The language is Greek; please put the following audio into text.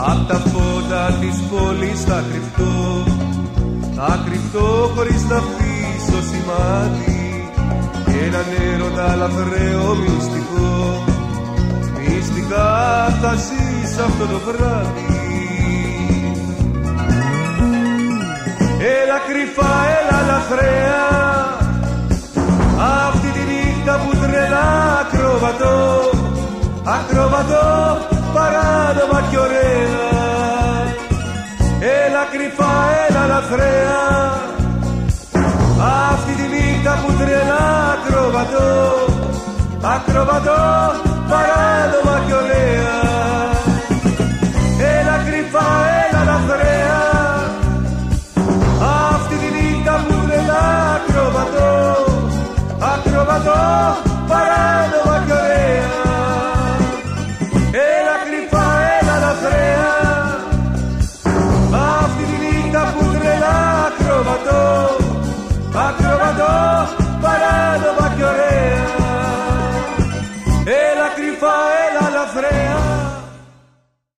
Απ' τα φώτα της πόλης θα κρυφτώ χωρίς να αφήσω σημάδι και έναν έρωτα λαθρέο μυστικό. Μυστικά θα ζεις αυτό το βράδυ. Έλα κρυφά, έλα λαθρέα, αυτή τη νύχτα που τρελά ακροβατώ, παράνομα κι ωραία. Έλα κρυφά, έλα λαθρέα, αυτή τη νύχτα που τρελά ακροβατώ,